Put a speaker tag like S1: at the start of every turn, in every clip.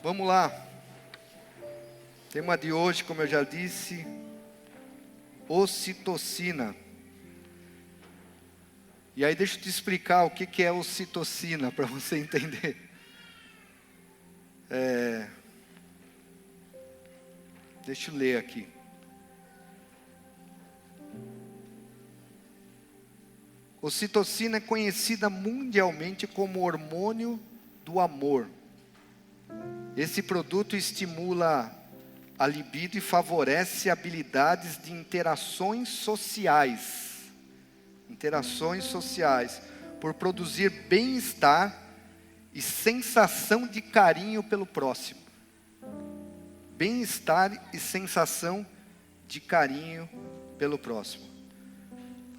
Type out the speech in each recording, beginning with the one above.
S1: Vamos lá. O tema de hoje, como eu já disse, ocitocina. E aí deixa eu te explicar o que é ocitocina, para você entender. Deixa eu ler aqui. Ocitocina é conhecida mundialmente como hormônio do amor. Esse produto estimula a libido e favorece habilidades de interações sociais. Por produzir bem-estar e sensação de carinho pelo próximo. Bem-estar e sensação de carinho pelo próximo.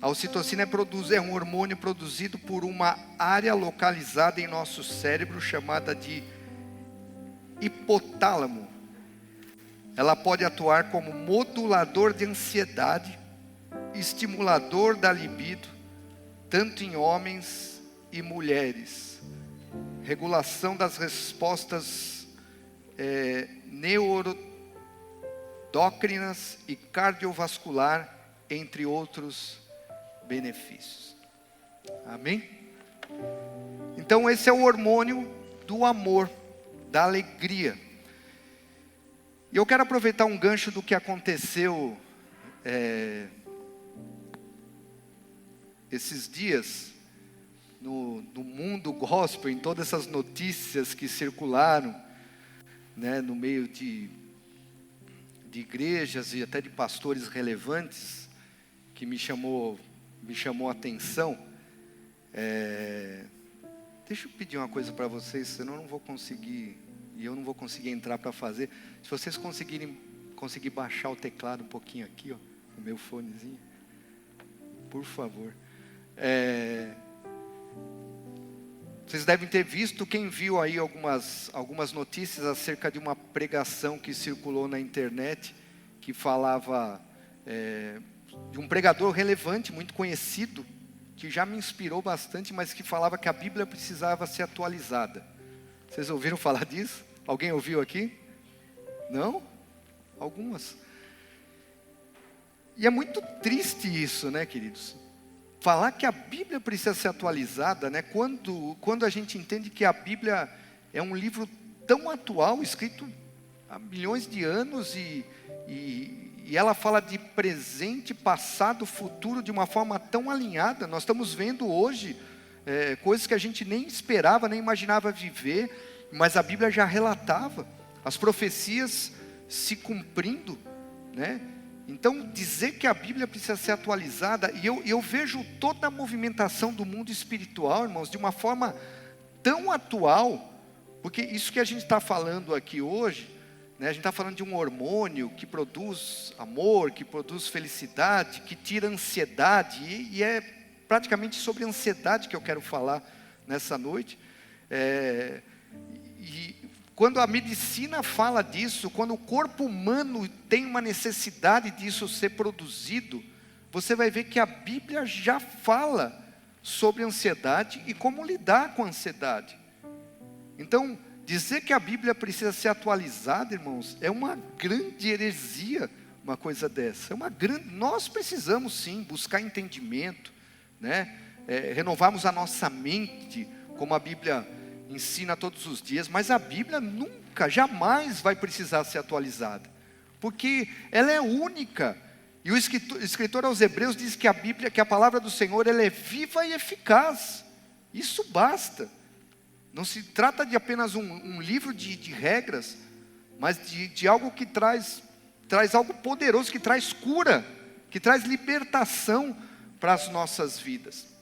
S1: A ocitocina é um hormônio produzido por uma área localizada em nosso cérebro chamada de hipotálamo. Ela pode atuar como modulador de ansiedade, estimulador da libido, tanto em homens e mulheres. Regulação das respostas neuroendócrinas e cardiovascular, entre outros benefícios. Amém? Então esse é o hormônio do amor, da alegria. E eu quero aproveitar um gancho do que aconteceu esses dias no mundo gospel, em todas essas notícias que circularam, né, no meio de igrejas e até de pastores relevantes, que me chamou a atenção. Deixa eu pedir uma coisa para vocês, senão eu não vou conseguir entrar para fazer. Se vocês conseguir baixar o teclado um pouquinho aqui, ó, o meu fonezinho, por favor. Vocês devem ter visto, quem viu aí algumas notícias acerca de uma pregação que circulou na internet, que falava de um pregador relevante, muito conhecido, que já me inspirou bastante, mas que falava que a Bíblia precisava ser atualizada. Vocês ouviram falar disso? Alguém ouviu aqui? Não? Algumas. E é muito triste isso, né, queridos? Falar que a Bíblia precisa ser atualizada, né? Quando a gente entende que a Bíblia é um livro tão atual, escrito há milhões de anos, e ela fala de presente, passado, futuro de uma forma tão alinhada. Nós estamos vendo hoje coisas que a gente nem esperava, nem imaginava viver, mas a Bíblia já relatava, as profecias se cumprindo, né? Então, dizer que a Bíblia precisa ser atualizada, e eu vejo toda a movimentação do mundo espiritual, irmãos, de uma forma tão atual, porque isso que a gente está falando aqui hoje, né, a gente está falando de um hormônio que produz amor, que produz felicidade, que tira ansiedade, e é praticamente sobre ansiedade que eu quero falar nessa noite. E quando a medicina fala disso, quando o corpo humano tem uma necessidade disso ser produzido, você vai ver que a Bíblia já fala sobre ansiedade e como lidar com a ansiedade. Então, dizer que a Bíblia precisa ser atualizada, irmãos, é uma grande heresia, uma coisa dessa. Nós precisamos sim buscar entendimento, né? Renovarmos a nossa mente, como a Bíblia ensina todos os dias, mas a Bíblia nunca, jamais vai precisar ser atualizada, porque ela é única. E o escritor aos Hebreus diz que a Bíblia, que a palavra do Senhor, ela é viva e eficaz. Isso basta. Não se trata de apenas um livro de regras, mas de algo que traz algo poderoso, que traz cura, que traz libertação para as nossas vidas.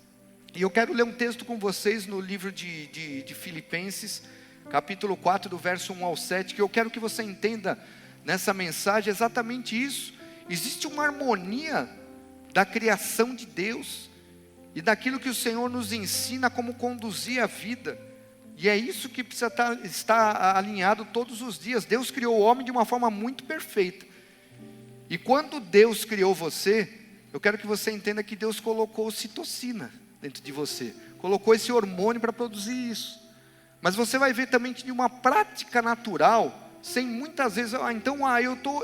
S1: E eu quero ler um texto com vocês no livro de Filipenses, capítulo 4, do verso 1 ao 7, que eu quero que você entenda nessa mensagem exatamente isso. Existe uma harmonia da criação de Deus e daquilo que o Senhor nos ensina como conduzir a vida. E é isso que precisa estar alinhado todos os dias. Deus criou o homem de uma forma muito perfeita. E quando Deus criou você, eu quero que você entenda que Deus colocou ocitocina dentro de você. Colocou esse hormônio para produzir isso. Mas você vai ver também de uma prática natural, sem muitas vezes,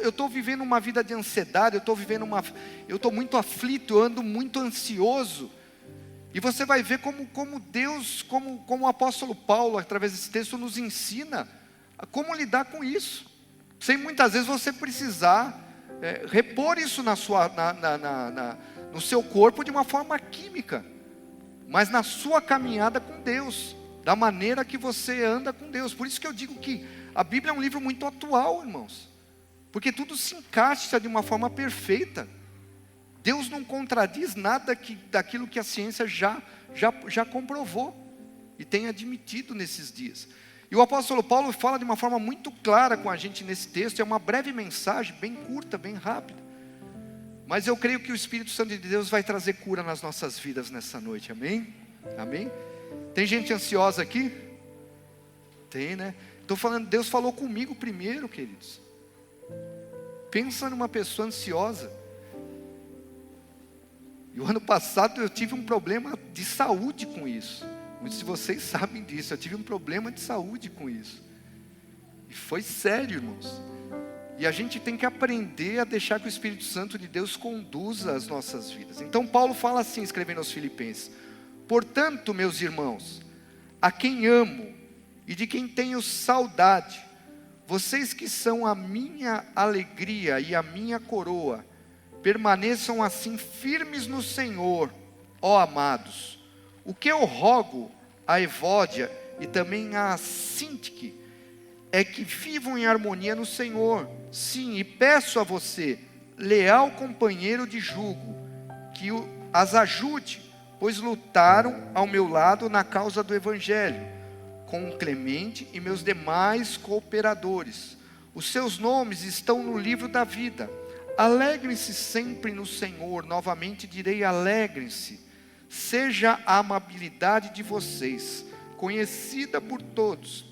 S1: eu tô vivendo uma vida de ansiedade, eu estou muito aflito, eu ando muito ansioso. E você vai ver como Deus, como o apóstolo Paulo, através desse texto, nos ensina a como lidar com isso, sem muitas vezes você precisar repor isso no seu corpo de uma forma química, mas na sua caminhada com Deus, da maneira que você anda com Deus. Por isso que eu digo que a Bíblia é um livro muito atual, irmãos, porque tudo se encaixa de uma forma perfeita. Deus não contradiz nada daquilo que a ciência já comprovou e tem admitido nesses dias. E o apóstolo Paulo fala de uma forma muito clara com a gente nesse texto. É uma breve mensagem, bem curta, bem rápida, mas eu creio que o Espírito Santo de Deus vai trazer cura nas nossas vidas nessa noite, amém? Amém? Tem gente ansiosa aqui? Tem, né? Estou falando, Deus falou comigo primeiro, queridos. Pensa numa pessoa ansiosa. E o ano passado eu tive um problema de saúde com isso. Muitos de vocês sabem disso. Eu tive um problema de saúde com isso. E foi sério, irmãos. E a gente tem que aprender a deixar que o Espírito Santo de Deus conduza as nossas vidas. Então Paulo fala assim, escrevendo aos Filipenses: portanto, meus irmãos, a quem amo e de quem tenho saudade, vocês que são a minha alegria e a minha coroa, permaneçam assim firmes no Senhor, ó amados. O que eu rogo a Evódia e também a Sintique é que vivam em harmonia no Senhor. Sim, e peço a você, leal companheiro de jugo, que as ajude, pois lutaram ao meu lado na causa do Evangelho, com o Clemente e meus demais cooperadores. Os seus nomes estão no livro da vida. Alegrem-se sempre no Senhor. Novamente direi, alegrem-se. Seja a amabilidade de vocês conhecida por todos.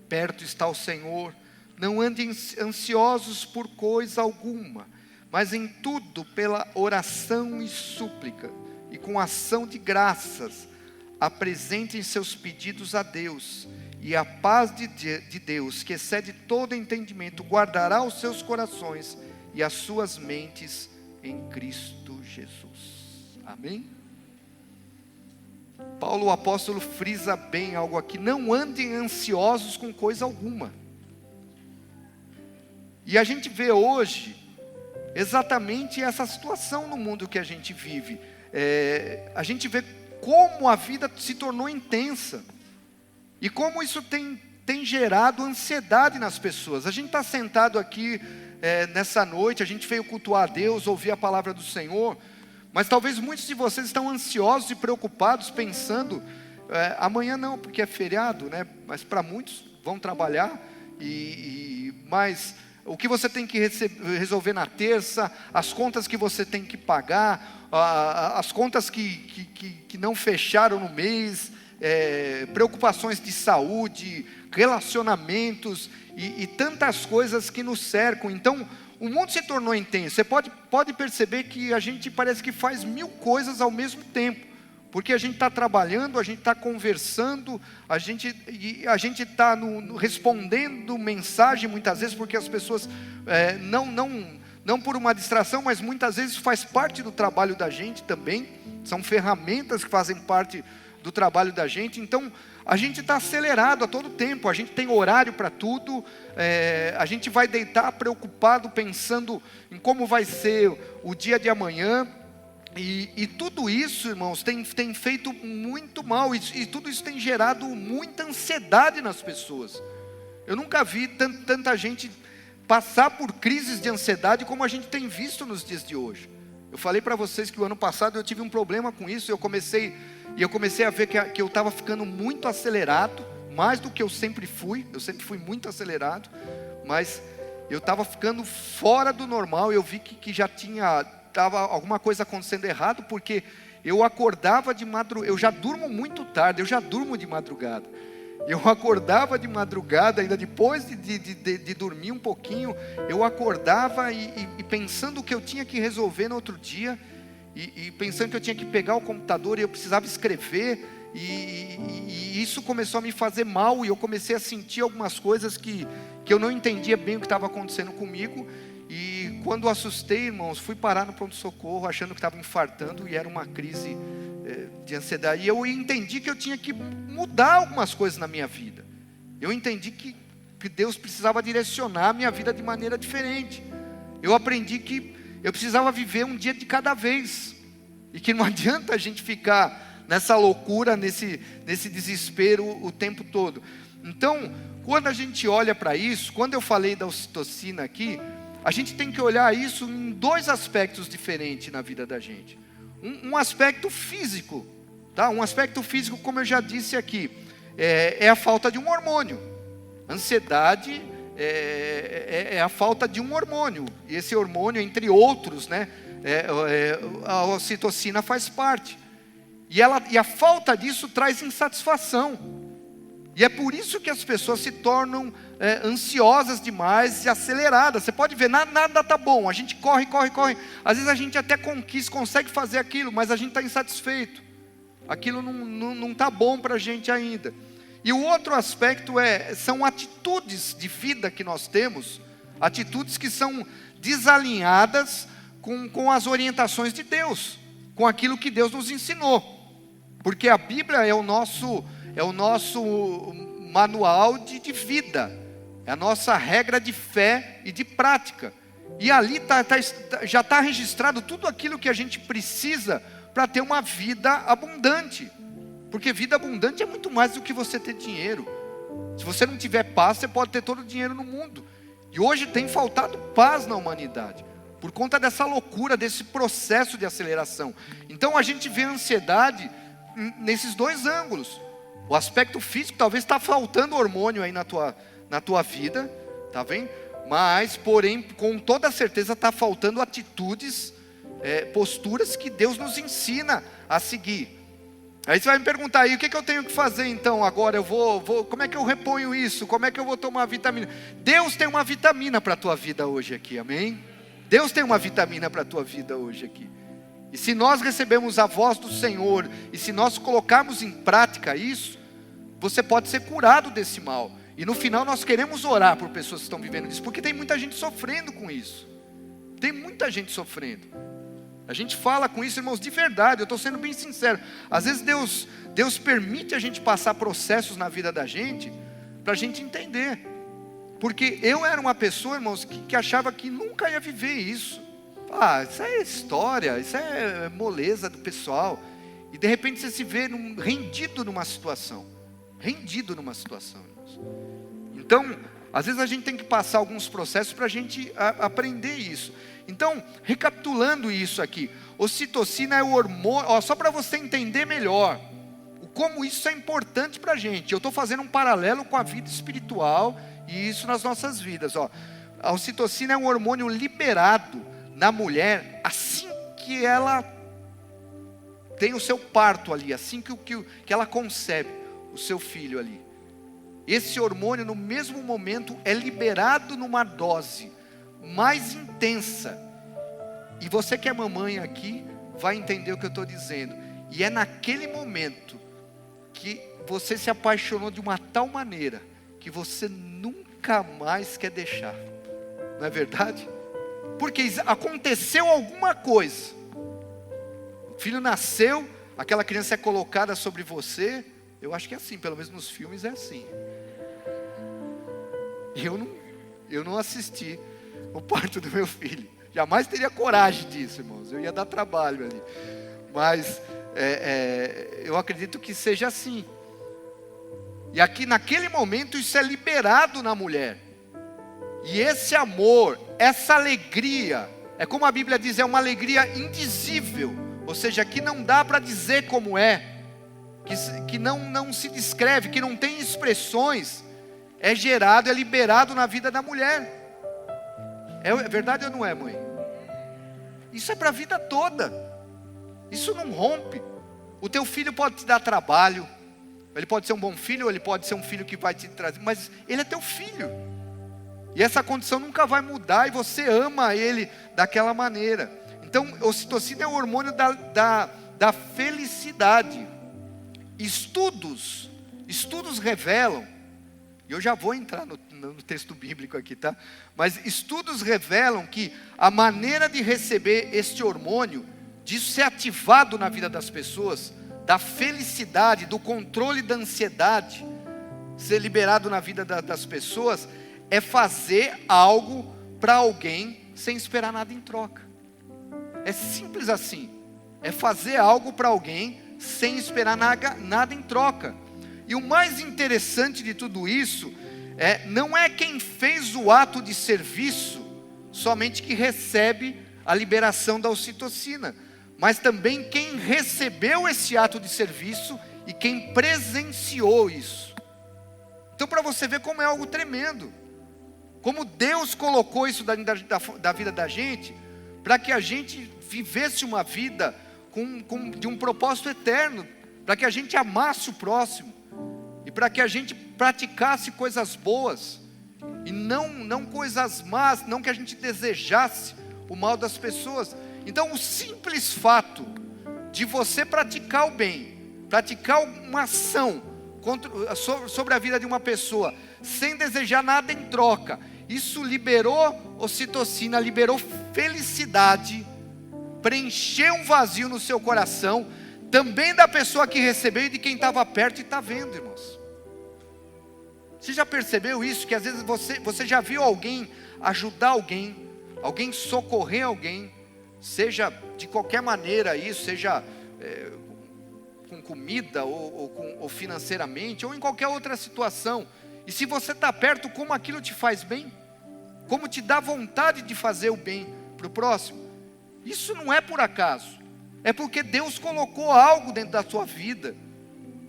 S1: Perto está o Senhor. Não andem ansiosos por coisa alguma, mas em tudo pela oração e súplica, e com ação de graças, apresentem seus pedidos a Deus, e a paz de Deus, que excede todo entendimento, guardará os seus corações e as suas mentes em Cristo Jesus. Amém? Paulo, o apóstolo, frisa bem algo aqui: não andem ansiosos com coisa alguma. E a gente vê hoje exatamente essa situação no mundo que a gente vive. A gente vê como a vida se tornou intensa e como isso tem gerado ansiedade nas pessoas. A gente está sentado aqui nessa noite, a gente veio cultuar a Deus, ouvir a palavra do Senhor, mas talvez muitos de vocês estão ansiosos e preocupados, pensando, amanhã não, porque é feriado, né? Mas para muitos vão trabalhar, mas o que você tem que resolver na terça, as contas que você tem que pagar, as contas que não fecharam no mês, preocupações de saúde, relacionamentos e tantas coisas que nos cercam. Então o mundo se tornou intenso. Você pode perceber que a gente parece que faz 1000 coisas ao mesmo tempo, porque a gente está trabalhando, a gente está conversando, a gente está respondendo mensagem muitas vezes, porque as pessoas, não por uma distração, mas muitas vezes faz parte do trabalho da gente também, são ferramentas que fazem parte do trabalho da gente. Então a gente está acelerado a todo tempo, a gente tem horário para tudo, a gente vai deitar preocupado, pensando em como vai ser o dia de amanhã. E tudo isso, irmãos, tem feito muito mal, e tudo isso tem gerado muita ansiedade nas pessoas. Eu nunca vi tanta gente passar por crises de ansiedade como a gente tem visto nos dias de hoje. Eu falei para vocês que o ano passado eu tive um problema com isso, eu comecei a ver que eu estava ficando muito acelerado, mais do que eu sempre fui muito acelerado, mas eu estava ficando fora do normal. Eu vi que já estava alguma coisa acontecendo errado, porque eu acordava de madrugada. Eu já durmo muito tarde, eu já durmo de madrugada. Eu acordava de madrugada, ainda depois de dormir um pouquinho, eu acordava e pensando o que eu tinha que resolver no outro dia, e pensando que eu tinha que pegar o computador e eu precisava escrever, e isso começou a me fazer mal, e eu comecei a sentir algumas coisas que eu não entendia bem o que estava acontecendo comigo. E quando assustei, irmãos, fui parar no pronto-socorro achando que estava infartando, e era uma crise de ansiedade. E eu entendi que eu tinha que mudar algumas coisas na minha vida. Eu entendi que Deus precisava direcionar a minha vida de maneira diferente. Eu aprendi que eu precisava viver um dia de cada vez, e que não adianta a gente ficar nessa loucura, nesse desespero o tempo todo. Então, quando a gente olha para isso, quando eu falei da ocitocina aqui, a gente tem que olhar isso em dois aspectos diferentes na vida da gente. Um aspecto físico, tá? Um aspecto físico, como eu já disse aqui, é a falta de um hormônio. Ansiedade é a falta de um hormônio. E esse hormônio, entre outros, né, a ocitocina faz parte. E a falta disso traz insatisfação. E é por isso que as pessoas se tornam ansiosas demais e aceleradas. Você pode ver, nada está bom, a gente corre. Às vezes a gente até consegue fazer aquilo, mas a gente está insatisfeito. Aquilo não está bom para a gente ainda. E o outro aspecto são atitudes de vida que nós temos, atitudes que são desalinhadas com as orientações de Deus, com aquilo que Deus nos ensinou. Porque a Bíblia é o nosso manual de vida, é a nossa regra de fé e de prática. E ali já está registrado tudo aquilo que a gente precisa para ter uma vida abundante. Porque vida abundante é muito mais do que você ter dinheiro. Se você não tiver paz, você pode ter todo o dinheiro no mundo. E hoje tem faltado paz na humanidade, por conta dessa loucura, desse processo de aceleração. Então a gente vê a ansiedade nesses dois ângulos. O aspecto físico, talvez está faltando hormônio aí na tua vida, tá vendo? Mas, porém, com toda certeza está faltando atitudes, posturas que Deus nos ensina a seguir. Aí você vai me perguntar aí, o que eu tenho que fazer então agora? Como é que eu reponho isso? Como é que eu vou tomar vitamina? Deus tem uma vitamina para a tua vida hoje aqui, amém? Deus tem uma vitamina para a tua vida hoje aqui. E se nós recebemos a voz do Senhor, e se nós colocarmos em prática isso, você pode ser curado desse mal. E no final nós queremos orar por pessoas que estão vivendo isso, porque tem muita gente sofrendo com isso. Tem muita gente sofrendo. A gente fala com isso, irmãos, de verdade, eu estou sendo bem sincero. Às vezes Deus permite a gente passar processos na vida da gente, para a gente entender. Porque eu era uma pessoa, irmãos, que achava que nunca ia viver isso. Isso é história, isso é moleza do pessoal. E de repente você se vê rendido numa situação. Irmãos. Então, às vezes a gente tem que passar alguns processos para a gente aprender isso. Então, recapitulando isso aqui, ocitocina é o hormônio, só para você entender melhor como isso é importante para a gente. Eu estou fazendo um paralelo com a vida espiritual e isso nas nossas vidas. A ocitocina é um hormônio liberado na mulher assim que ela tem o seu parto ali, assim que ela concebe o seu filho ali. Esse hormônio no mesmo momento é liberado numa dose mais intensa. E você que é mamãe aqui vai entender o que eu estou dizendo. E é naquele momento que você se apaixonou de uma tal maneira que você nunca mais quer deixar. Não é verdade? Porque aconteceu alguma coisa. O filho nasceu, aquela criança é colocada sobre você. Eu acho que é assim, pelo menos nos filmes é assim. Eu não assisti o parto do meu filho. Jamais teria coragem disso, irmãos. Eu ia dar trabalho ali. Mas eu acredito que seja assim. E aqui naquele momento isso é liberado na mulher. E esse amor, essa alegria, é como a Bíblia diz, é uma alegria indizível. Ou seja, que não dá para dizer como é. Que não se descreve, que não tem expressões. É gerado, é liberado na vida da mulher. É verdade ou não é, mãe? Isso é para a vida toda. Isso não rompe. O teu filho pode te dar trabalho. Ele pode ser um bom filho, ou ele pode ser um filho que vai te trazer. Mas ele é teu filho. E essa condição nunca vai mudar. E você ama ele daquela maneira. Então, ocitocina é o hormônio da felicidade. Estudos revelam, e eu já vou entrar no texto bíblico aqui, tá? Mas estudos revelam que a maneira de receber este hormônio, disso ser ativado na vida das pessoas, da felicidade, do controle da ansiedade, ser liberado na vida das pessoas, é fazer algo para alguém sem esperar nada em troca. É simples assim. É fazer algo para alguém sem esperar nada em troca. E o mais interessante de tudo isso não é quem fez o ato de serviço somente que recebe a liberação da ocitocina, mas também quem recebeu esse ato de serviço e quem presenciou isso. Então, para você ver como é algo tremendo, como Deus colocou isso da vida da gente, para que a gente vivesse uma vida de um propósito eterno, para que a gente amasse o próximo, e para que a gente praticasse coisas boas, e não coisas más, não que a gente desejasse o mal das pessoas. Então o simples fato de você praticar o bem, praticar uma ação sobre a vida de uma pessoa, sem desejar nada em troca, isso liberou ocitocina, liberou felicidade, preencheu um vazio no seu coração, também da pessoa que recebeu e de quem estava perto e está vendo, irmãos. Você já percebeu isso? Que às vezes você já viu alguém ajudar alguém socorrer alguém, seja de qualquer maneira isso, seja com comida ou financeiramente, ou em qualquer outra situação, e se você está perto, como aquilo te faz bem? Como te dá vontade de fazer o bem para o próximo? Isso não é por acaso, é porque Deus colocou algo dentro da sua vida,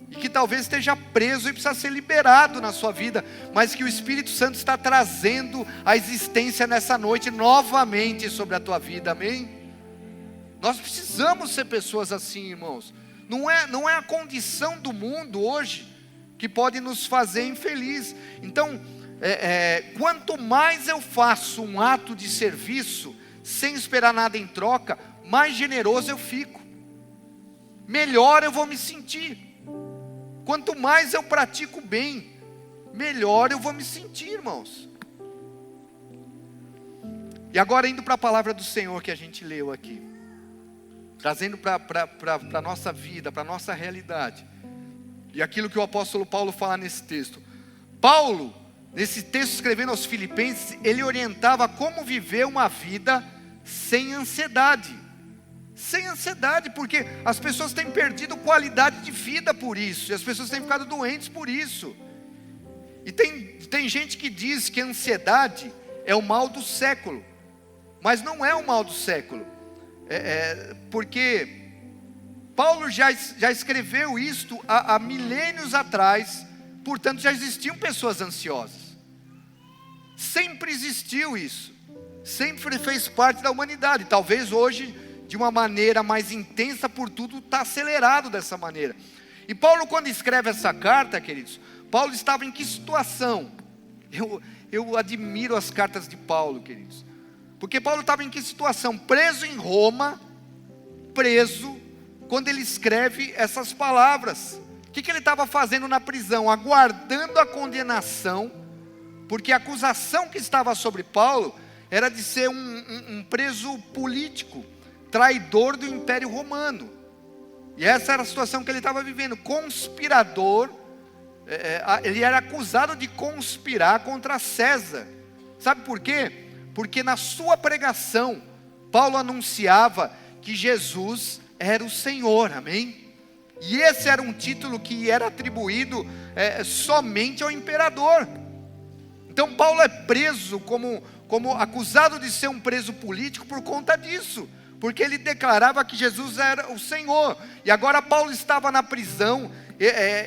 S1: e que talvez esteja preso e precisa ser liberado na sua vida, mas que o Espírito Santo está trazendo a existência nessa noite novamente sobre a tua vida, amém? Nós precisamos ser pessoas assim, irmãos. Não é a condição do mundo hoje que pode nos fazer infeliz. Então, quanto mais eu faço um ato de serviço, sem esperar nada em troca, mais generoso eu fico, melhor eu vou me sentir. Quanto mais eu pratico bem, melhor eu vou me sentir, irmãos. E agora indo para a palavra do Senhor que a gente leu aqui, trazendo para a nossa vida, para a nossa realidade, e aquilo que o apóstolo Paulo fala nesse texto. Paulo, nesse texto escrevendo aos Filipenses, ele orientava como viver uma vida sem ansiedade. Sem ansiedade, porque as pessoas têm perdido qualidade de vida por isso, e as pessoas têm ficado doentes por isso. E tem gente que diz que a ansiedade é o mal do século, mas não é o mal do século, porque Paulo já escreveu isto há milênios atrás, portanto já existiam pessoas ansiosas, sempre existiu isso, sempre fez parte da humanidade. Talvez hoje, de uma maneira mais intensa, por tudo está acelerado dessa maneira. E Paulo, quando escreve essa carta, queridos, Paulo estava em que situação? Eu admiro as cartas de Paulo, queridos, porque Paulo estava em que situação? Preso em Roma, quando ele escreve essas palavras. O que ele estava fazendo na prisão? Aguardando a condenação, porque a acusação que estava sobre Paulo era de ser um preso político, traidor do Império Romano. E essa era a situação que ele estava vivendo, conspirador. Ele era acusado de conspirar contra César. Sabe por quê? Porque na sua pregação, Paulo anunciava que Jesus era o Senhor, amém? E esse era um título que era atribuído somente ao imperador. Então Paulo é preso como acusado de ser um preso político por conta disso, porque ele declarava que Jesus era o Senhor. E agora Paulo estava na prisão,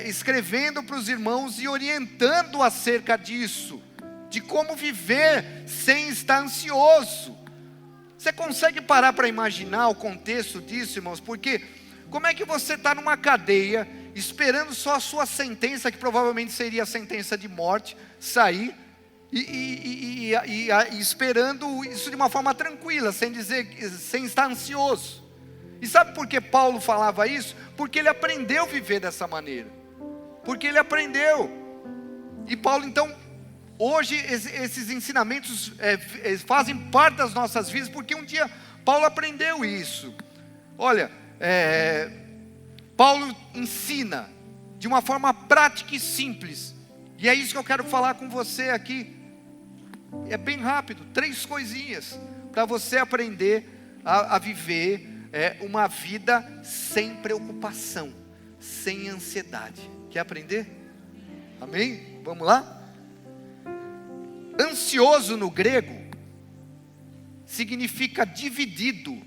S1: escrevendo para os irmãos e orientando acerca disso, de como viver sem estar ansioso. Você consegue parar para imaginar o contexto disso, irmãos? Porque como é que você está numa cadeia, esperando só a sua sentença, que provavelmente seria a sentença de morte, sair, e esperando isso de uma forma tranquila, sem estar ansioso. E sabe por que Paulo falava isso? Porque ele aprendeu a viver dessa maneira. Porque ele aprendeu. E Paulo então, hoje esses ensinamentos fazem parte das nossas vidas, porque um dia Paulo aprendeu isso. Olha, Paulo ensina de uma forma prática e simples. E é isso que eu quero falar com você aqui. É bem rápido, 3 coisinhas para você aprender a viver uma vida sem preocupação, sem ansiedade. Quer aprender? Amém? Vamos lá? Ansioso no grego significa dividido.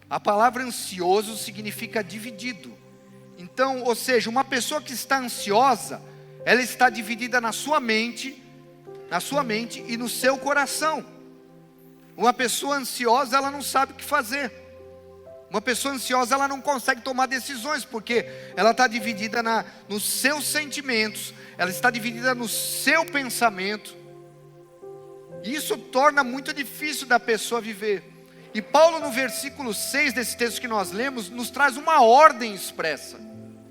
S1: A palavra ansioso significa dividido. Então, ou seja, uma pessoa que está ansiosa, ela está dividida na sua mente e no seu coração. Uma pessoa ansiosa, ela não sabe o que fazer. Uma pessoa ansiosa, ela não consegue tomar decisões, porque ela está dividida nos seus sentimentos, ela está dividida no seu pensamento. Isso torna muito difícil da pessoa viver. E Paulo, no versículo 6 desse texto que nós lemos, nos traz uma ordem expressa.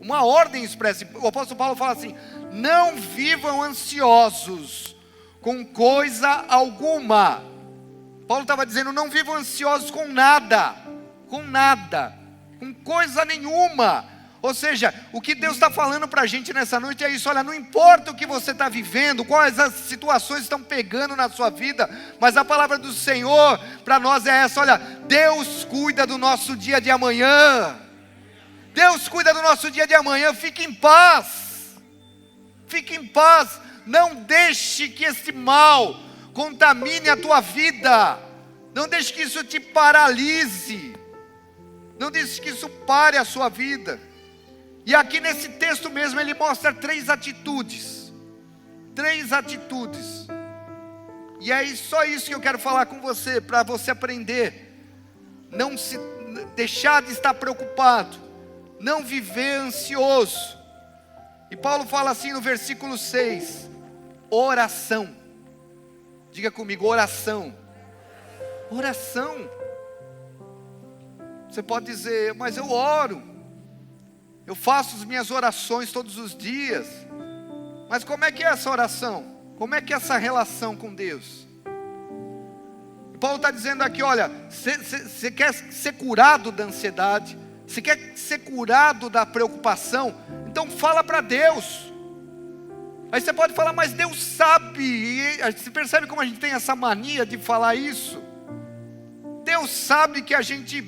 S1: Uma ordem expressa. O apóstolo Paulo fala assim: não vivam ansiosos com coisa alguma. Paulo estava dizendo: não vivam ansiosos com nada, com coisa nenhuma. Ou seja, o que Deus está falando para a gente nessa noite é isso: olha, não importa o que você está vivendo, quais as situações estão pegando na sua vida, mas a palavra do Senhor para nós é essa: olha, Deus cuida do nosso dia de amanhã. Deus cuida do nosso dia de amanhã. Fique em paz, não deixe que esse mal contamine a tua vida, não deixe que isso te paralise, não deixe que isso pare a sua vida. E aqui nesse texto mesmo ele mostra 3 atitudes, e é só isso que eu quero falar com você, para você aprender, não se deixar de estar preocupado, não viver ansioso. E Paulo fala assim no versículo 6, oração. Diga comigo, oração. Você pode dizer: mas eu oro, eu faço as minhas orações todos os dias. Mas como é que é essa oração? Como é que é essa relação com Deus? E Paulo está dizendo aqui: olha, você quer ser curado da ansiedade, você quer ser curado da preocupação, então fala para Deus. Aí você pode falar: mas Deus sabe. E você percebe como a gente tem essa mania de falar isso? Deus sabe que a gente,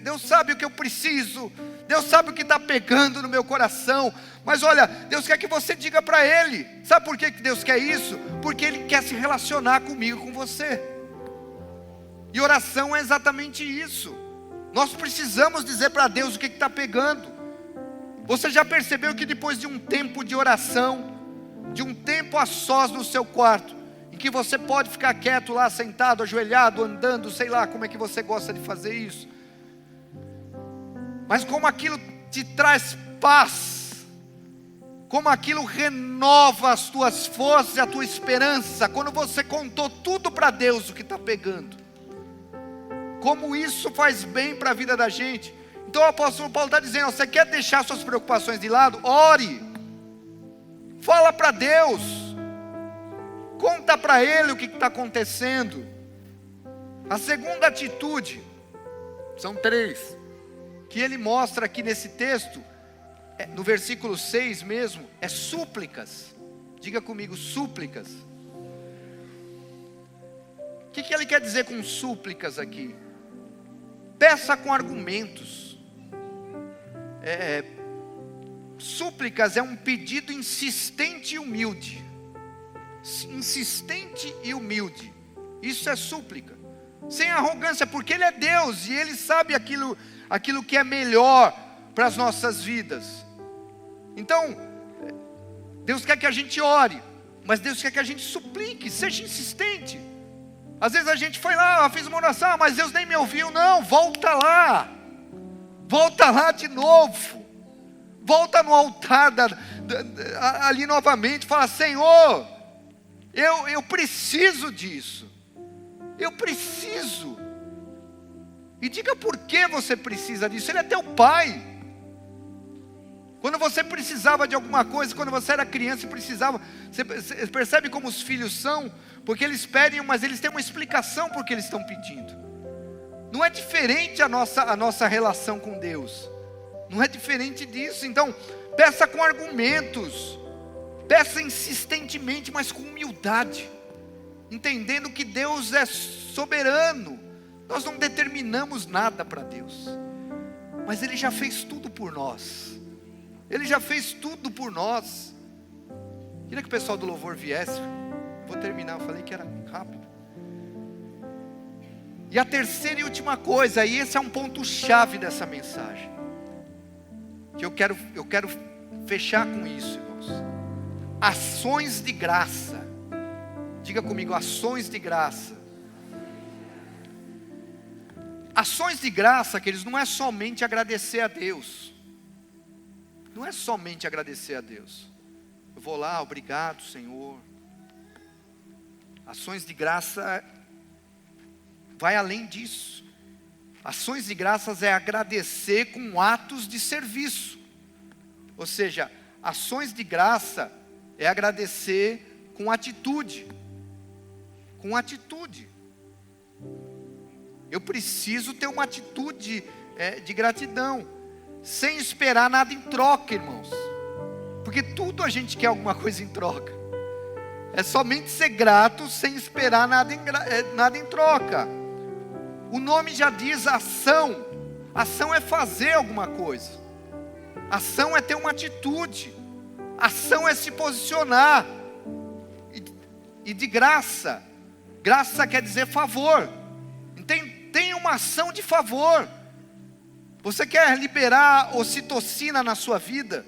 S1: Deus sabe o que eu preciso, Deus sabe o que está pegando no meu coração. Mas olha, Deus quer que você diga para Ele. Sabe por que Deus quer isso? Porque Ele quer se relacionar comigo, com você. E oração é exatamente isso. Nós precisamos dizer para Deus o que está pegando. Você já percebeu que depois de um tempo de oração, de um tempo a sós no seu quarto, em que você pode ficar quieto lá, sentado, ajoelhado, andando, sei lá como é que você gosta de fazer isso, mas como aquilo te traz paz, como aquilo renova as tuas forças e a tua esperança, quando você contou tudo para Deus o que está pegando, como isso faz bem para a vida da gente. Então o apóstolo Paulo está dizendo: você quer deixar suas preocupações de lado? Ore, fala para Deus, conta para Ele o que está acontecendo. A segunda atitude, são 3, que ele mostra aqui nesse texto, no versículo 6 mesmo, é súplicas. Diga comigo, súplicas. O que ele quer dizer com súplicas aqui? Peça com argumentos. Súplicas é um pedido insistente e humilde. Insistente e humilde. Isso é súplica. Sem arrogância, porque Ele é Deus e Ele sabe aquilo que é melhor para as nossas vidas. Então, Deus quer que a gente ore, mas Deus quer que a gente suplique, seja insistente. Às vezes a gente foi lá, fez uma oração, mas Deus nem me ouviu. Não, volta lá de novo, volta no altar ali novamente, fala: Senhor, eu preciso disso, eu preciso. E diga por que você precisa disso. Ele é teu pai. Quando você precisava de alguma coisa, quando você era criança e precisava, você percebe como os filhos são? Porque eles pedem, mas eles têm uma explicação por que eles estão pedindo. Não é diferente a nossa relação com Deus. Não é diferente disso. Então, peça com argumentos. Peça insistentemente, mas com humildade. Entendendo que Deus é soberano. Nós não determinamos nada para Deus. Mas Ele já fez tudo por nós. Ele já fez tudo por nós. Queria que o pessoal do louvor viesse. Vou terminar, eu falei que era rápido. E a terceira e última coisa, e esse é um ponto chave dessa mensagem, que eu quero fechar com isso, irmãos. Ações de graça. Diga comigo, ações de graça. Ações de graça, queridos, não é somente agradecer a Deus. Não é somente agradecer a Deus. Eu vou lá, obrigado, Senhor. Ações de graça vai além disso. Ações de graças é agradecer com atos de serviço. Ou seja, ações de graça é agradecer com atitude. Com atitude. Eu preciso ter uma atitude de gratidão, sem esperar nada em troca, irmãos. Porque tudo a gente quer alguma coisa em troca. É somente ser grato sem esperar nada em troca. O nome já diz ação. Ação é fazer alguma coisa. Ação é ter uma atitude. Ação é se posicionar. E de graça. Graça quer dizer favor. Tem uma ação de favor. Você quer liberar ocitocina na sua vida?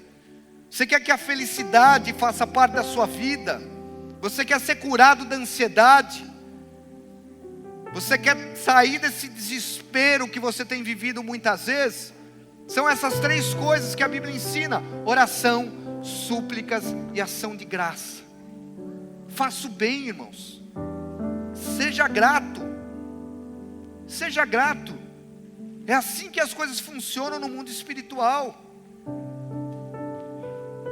S1: Você quer que a felicidade faça parte da sua vida? Você quer ser curado da ansiedade? Você quer sair desse desespero que você tem vivido muitas vezes? São essas três coisas que a Bíblia ensina: oração, súplicas e ação de graça. Faça o bem, irmãos. Seja grato. Seja grato. É assim que as coisas funcionam no mundo espiritual.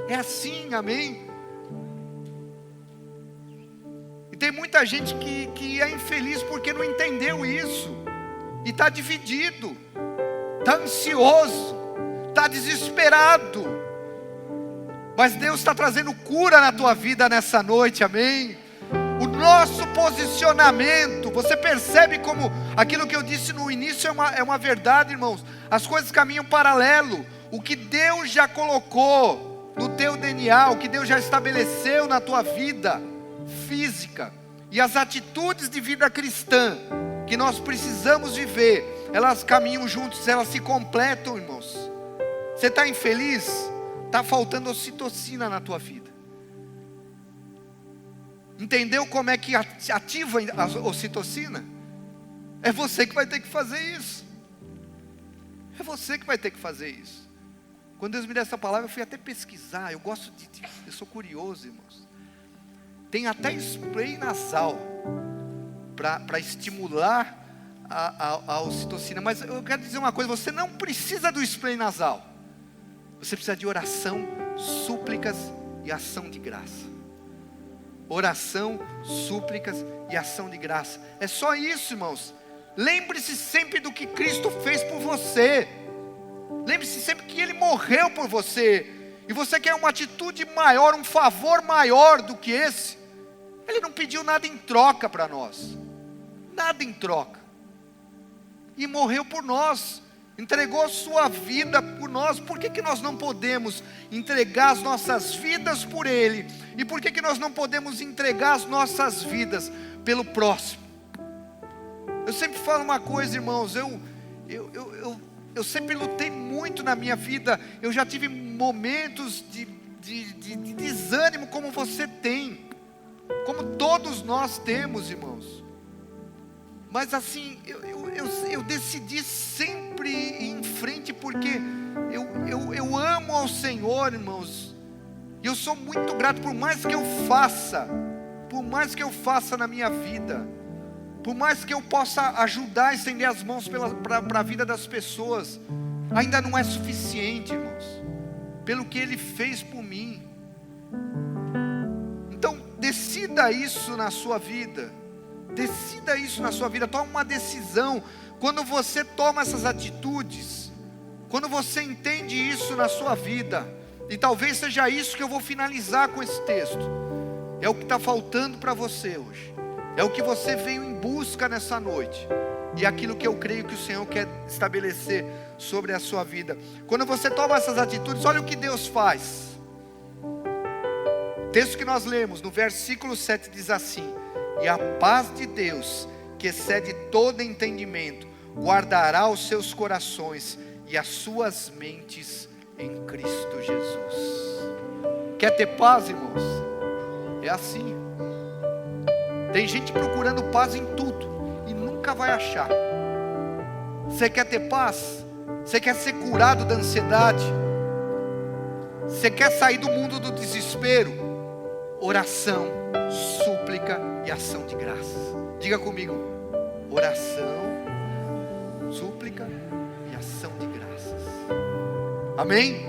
S1: É assim, amém? E tem muita gente que é infeliz porque não entendeu isso. E está dividido. Está ansioso. Está desesperado. Mas Deus está trazendo cura na tua vida nessa noite, amém? O nosso posicionamento, você percebe como aquilo que eu disse no início é uma verdade, irmãos. As coisas caminham paralelo. O que Deus já colocou no teu DNA, o que Deus já estabeleceu na tua vida física, e as atitudes de vida cristã que nós precisamos viver, elas caminham juntos, elas se completam, irmãos. Você está infeliz? Está faltando ocitocina na tua vida. Entendeu como é que ativa a ocitocina? É você que vai ter que fazer isso. É você que vai ter que fazer isso. Quando Deus me deu essa palavra, eu fui até pesquisar. Eu gosto eu sou curioso, irmãos. Tem até spray nasal para estimular a ocitocina. Mas eu quero dizer uma coisa: você não precisa do spray nasal. Você precisa de oração, súplicas e ação de graça. Oração, súplicas e ação de graça. É só isso, irmãos. Lembre-se sempre do que Cristo fez por você. Lembre-se sempre que Ele morreu por você. E você quer uma atitude maior, um favor maior do que esse? Ele não pediu nada em troca para nós. Nada em troca. E morreu por nós. Entregou a sua vida por nós. Por que nós não podemos entregar as nossas vidas por Ele? E por que nós não podemos entregar as nossas vidas pelo próximo? Eu sempre falo uma coisa, irmãos. Eu sempre lutei muito na minha vida. Eu já tive momentos de desânimo, como você tem, como todos nós temos, irmãos. Mas assim, eu decidi sempre ir em frente, porque eu amo ao Senhor, irmãos. E eu sou muito grato por mais que eu faça na minha vida, Por mais que eu possa ajudar, estender as mãos para a vida das pessoas, ainda não é suficiente, irmãos, pelo que Ele fez por mim. Então, decida isso na sua vida. Decida isso na sua vida. Tome uma decisão. Quando você toma essas atitudes, quando você entende isso na sua vida, e talvez seja isso que eu vou finalizar com esse texto, é o que está faltando para você hoje, é o que você veio em busca nessa noite, e é aquilo que eu creio que o Senhor quer estabelecer sobre a sua vida. Quando você toma essas atitudes, olha o que Deus faz. O texto que nós lemos no versículo 7 diz assim: e a paz de Deus, que excede todo entendimento, guardará os seus corações e as suas mentes em Cristo Jesus. Quer ter paz, irmãos? É assim. Tem gente procurando paz em tudo e nunca vai achar. Você quer ter paz? Você quer ser curado da ansiedade? Você quer sair do mundo do desespero? Oração, súplica e ação de graças. Diga comigo: oração, súplica e ação de graças. Amém?